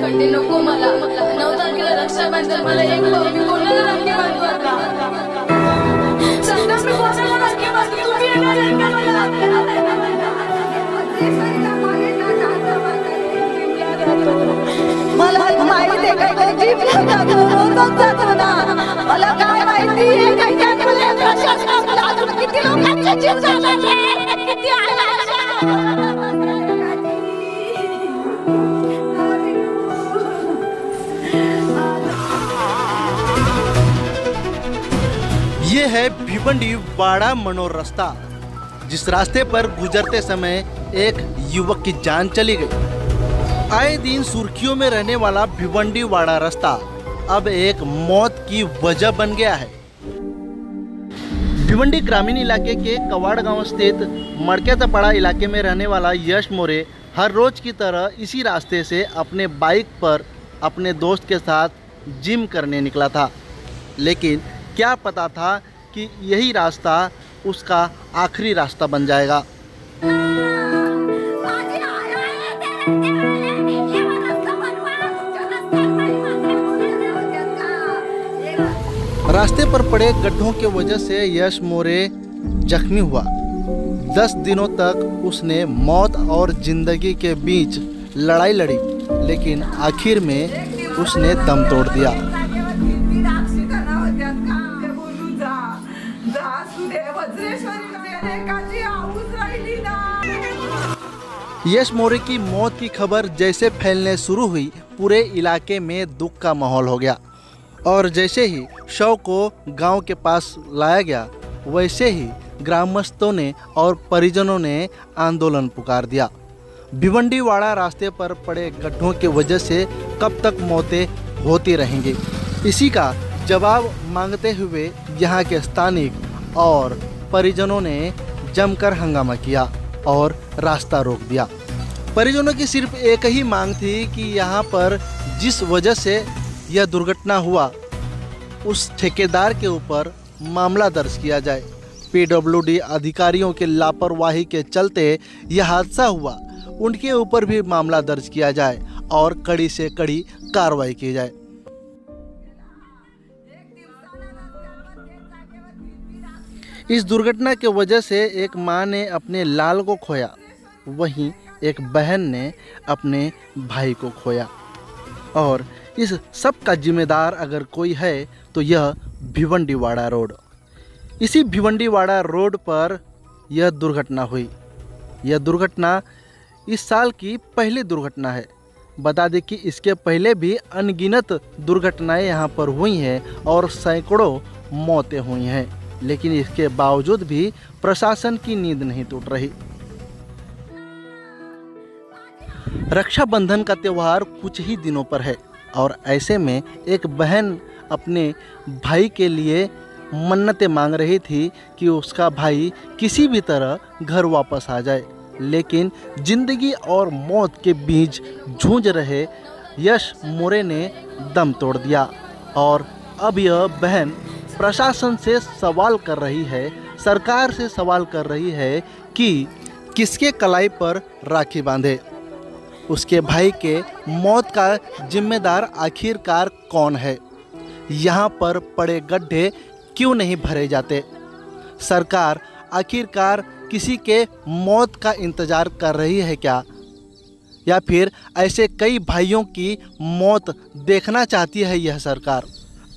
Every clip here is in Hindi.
खड्डे नको मला 9 तारखेला रक्षाबंधन मला एक भाऊ मी कोणाला राखी बांधू आता सांगा मी कोणाला राखी बांधू तुम्ही येणार आहे का मला माहिती आहे काय जीव जातो ना मला काय माहिती आहे काय मला प्रशासनाला अजून किती लोकांचे जीव जाणार आहे किती ये है भिवंडी वाड़ा मनोर रास्ता, जिस रास्ते पर गुजरते समय एक युवक की जान चली गई। आए दिन सुर्खियों में रहने वाला भिवंडी वाड़ा रास्ता अब एक मौत की वजह बन गया है। भिवंडी ग्रामीण इलाके के कवाड़ गांव स्थित मड़केतपाड़ा इलाके में रहने वाला यश मोरे हर रोज की तरह इसी रास्ते से अपने बाइक पर अपने दोस्त के साथ जिम करने निकला था, लेकिन क्या पता था कि यही रास्ता उसका आखिरी रास्ता बन जाएगा। रास्ते पर पड़े गड्ढों के वजह से यश मोरे जख्मी हुआ। 10 दिनों तक उसने मौत और जिंदगी के बीच लड़ाई लड़ी, लेकिन आखिर में उसने दम तोड़ दिया। यश मोरे की मौत की खबर जैसे फैलने शुरू हुई, पूरे इलाके में दुख का माहौल हो गया और जैसे ही शव को गांव के पास लाया गया, वैसे ही ग्रामस्थों ने और परिजनों ने आंदोलन पुकार दिया। भिवंडी वाड़ा रास्ते पर पड़े गड्ढों की वजह से कब तक मौतें होती रहेंगी, इसी का जवाब मांगते हुए यहाँ के स्थानिक और परिजनों ने जमकर हंगामा किया और रास्ता रोक दिया। परिजनों की सिर्फ एक ही मांग थी कि यहाँ पर जिस वजह से यह दुर्घटना हुआ, उस ठेकेदार के ऊपर मामला दर्ज किया जाए। पीडब्ल्यूडी अधिकारियों के लापरवाही के चलते यह हादसा हुआ, उनके ऊपर भी मामला दर्ज किया जाए और कड़ी से कड़ी कार्रवाई की जाए। इस दुर्घटना की वजह से एक मां ने अपने लाल को खोया, वहीं एक बहन ने अपने भाई को खोया, और इस सब का जिम्मेदार अगर कोई है तो यह भिवंडी वाड़ा रोड। इसी भिवंडी वाड़ा रोड पर यह दुर्घटना हुई। यह दुर्घटना इस साल की पहली दुर्घटना है। बता दें कि इसके पहले भी अनगिनत दुर्घटनाएं यहाँ पर हुई हैं और सैकड़ों मौतें हुई हैं, लेकिन इसके बावजूद भी प्रशासन की नींद नहीं टूट रही। रक्षाबंधन का त्यौहार कुछ ही दिनों पर है और ऐसे में एक बहन अपने भाई के लिए मन्नतें मांग रही थी कि उसका भाई किसी भी तरह घर वापस आ जाए, लेकिन जिंदगी और मौत के बीच जूझ रहे यश मोरे ने दम तोड़ दिया और अब यह बहन प्रशासन से सवाल कर रही है, सरकार से सवाल कर रही है कि किसके कलाई पर राखी बांधे। उसके भाई के मौत का जिम्मेदार आखिरकार कौन है? यहाँ पर पड़े गड्ढे क्यों नहीं भरे जाते? सरकार आखिरकार किसी के मौत का इंतज़ार कर रही है क्या, या फिर ऐसे कई भाइयों की मौत देखना चाहती है यह सरकार?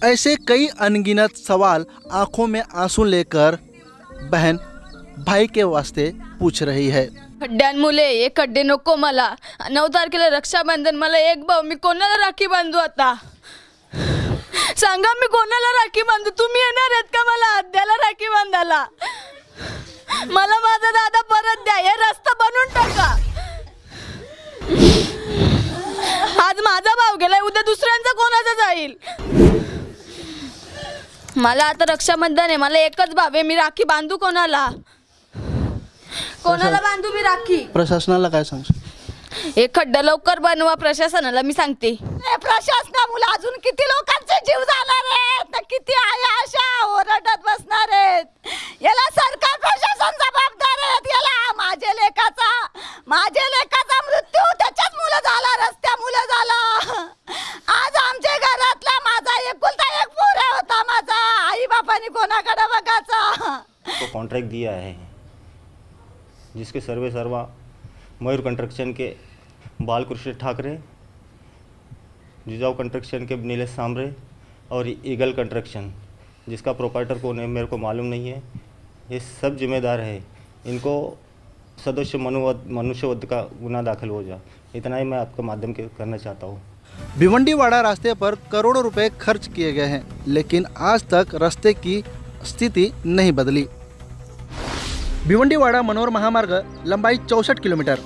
ऐसे कई अनगिनत सवाल आंखों में आंसू लेकर बहन भाई के वास्ते पूछ रही है। खड्ड्यांमुळे हे खड्डे नको मला 9 तारखेला रक्षाबंधन मला एक भाऊ मी कोणाला राखी बांधू आता सांगा मी कोणाला राखी बांधू? तुम्ही येणार आहेत का मला आद्याला राखी बांधायला? मला माझा दादा परत द्या, हे रस्ता बनवून टाका। आज माझा भाऊ गेलाय, उद्या दुसऱ्यांचा कोणाचा जाईल? मला आता रक्षाबंधन आहे, मला एकच भाव आहे, मी राखी बांधू कोणाला? कोणाला बांधू मी राखी? प्रशासनाला काय सांगशील? हे खड्डा लवकर बनवा, प्रशासनाला मी सांगते। प्रशासनामुळे अजून किती लोकांचे जीव जाणार आहेत, किती आया अशा ओरडत बसणार आहेत। याला सरकार प्रशासन जबाबदार आहेत। याला माझ्या लेकाचा मृत्यू त्याच्याच मुळे झाला, रस्त्यामुळे झाला। कॉन्ट्रैक्ट दिया है, जिसके सर्वे सर्वा मयूर कंस्ट्रक्शन के बालकृष्ण ठाकरे, जिजाऊ कंस्ट्रक्शन के नीलेश सांबरे और ईगल कंस्ट्रक्शन जिसका प्रोपराइटर कौन है मेरे को मालूम नहीं है, ये सब जिम्मेदार है। इनको सदस्य मनुष्यवध का गुना दाखिल हो जा, इतना ही मैं आपके माध्यम के करना चाहता हूँ। भिवंडीवाड़ा रास्ते पर करोड़ों रुपए खर्च किए गए हैं, लेकिन आज तक रास्ते की स्थिति नहीं बदली। भिवंडीवाड़ा मनोर महामार्ग लंबाई 64 किलोमीटर।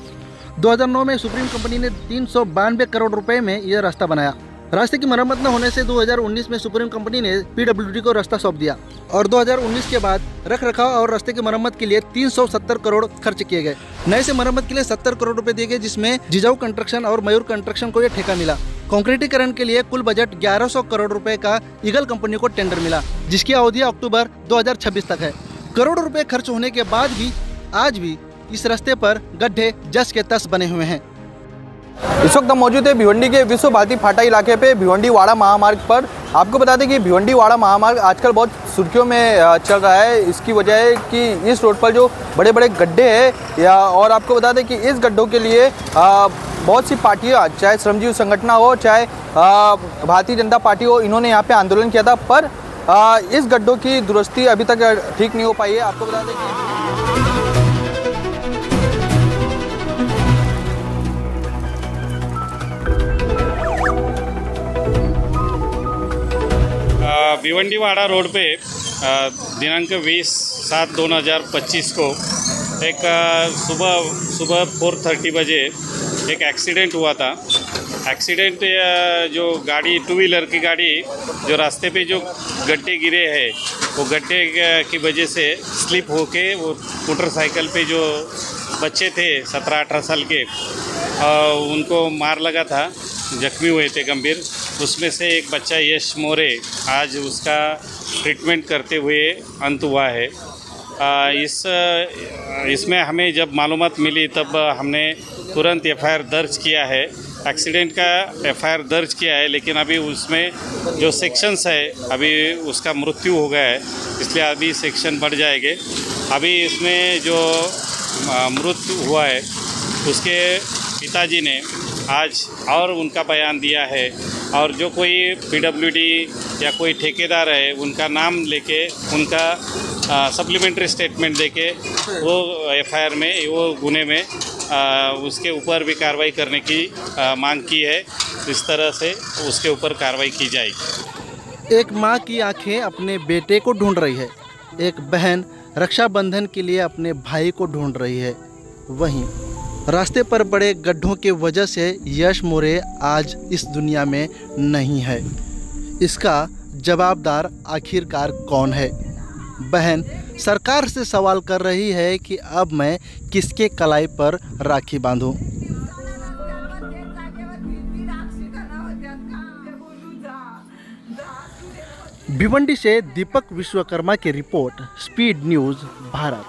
2009 में सुप्रीम कंपनी ने 392 करोड़ रुपए में यह रास्ता बनाया। रास्ते की मरम्मत न होने से 2019 में सुप्रीम कंपनी ने पीडब्ल्यूडी को रास्ता सौंप दिया और 2019 के बाद रखरखाव और रास्ते की मरम्मत के लिए 370 करोड़ खर्च किए गए। नए से मरम्मत के लिए 70 करोड़ रुपए दिए गए, जिसमें जिजाऊ कंस्ट्रक्शन और मयूर कंस्ट्रक्शन को यह ठेका मिला। कंक्रीटीकरण के लिए कुल बजट 1100 करोड़ रुपए का ईगल कंपनी को टेंडर मिला, जिसकी अवधि अक्टूबर 2026 तक है। करोड़ों रुपए खर्च होने के बाद भी आज भी इस रास्ते पर गड्ढे जस के तस बने हुए हैं। इस वक्त हम मौजूद है भिवंडी के विश्व भारती फाटा इलाके पे भिवंडीवाड़ा महामार्ग पर। आपको बता दें कि भिवंडीवाड़ा महामार्ग आजकल बहुत सुर्खियों में चल रहा है। इसकी वजह है कि इस रोड पर जो बड़े बड़े गड्ढे हैं और आपको बता दें कि इस गड्ढों के लिए बहुत सी पार्टियां, चाहे श्रमजीवी संगठन हो, चाहे भारतीय जनता पार्टी हो, इन्होंने यहाँ पे आंदोलन किया था, पर इस गड्ढों की दुरुस्ती अभी तक ठीक नहीं हो पाई है। आपको बता दें कि भिवंडीवाड़ा रोड पे दिनांक 20/7/2025 को एक सुबह 4:30 बजे एक एक्सीडेंट हुआ था। एक्सीडेंट जो गाड़ी, टू व्हीलर की गाड़ी जो रास्ते पे जो गड्ढे गिरे हैं, वो गड्ढे की वजह से स्लिप होके वो मोटरसाइकिल पे जो बच्चे थे 17-18 साल के, उनको मार लगा था, जख्मी हुए थे गंभीर। उसमें से एक बच्चा यश मोरे, आज उसका ट्रीटमेंट करते हुए अंत हुआ है। इसमें हमें जब मालूमात मिली तब हमने तुरंत एफआईआर दर्ज किया है। एक्सीडेंट का एफआईआर दर्ज किया है, लेकिन अभी उसमें जो सेक्शंस है, अभी उसका मृत्यु हो गया है, इसलिए अभी सेक्शन बढ़ जाएंगे। अभी इसमें जो मृत्यु हुआ है उसके पिताजी ने आज और उनका बयान दिया है, और जो कोई पीडब्ल्यूडी या कोई ठेकेदार है उनका नाम लेके, उनका सप्लीमेंट्री स्टेटमेंट देके वो एफआईआर में, वो गुने में उसके ऊपर भी कार्रवाई करने की मांग की है। इस तरह से उसके ऊपर कार्रवाई की जाएगी। एक माँ की आंखें अपने बेटे को ढूंढ रही है, एक बहन रक्षाबंधन के लिए अपने भाई को ढूंढ रही है। वहीं रास्ते पर बड़े गड्ढों के वजह से यश मोरे आज इस दुनिया में नहीं है। इसका जवाबदार आखिरकार कौन है? बहन सरकार से सवाल कर रही है कि अब मैं किसके कलाई पर राखी बांधूं। भिवंडी से दीपक विश्वकर्मा की रिपोर्ट, स्पीड न्यूज़ भारत।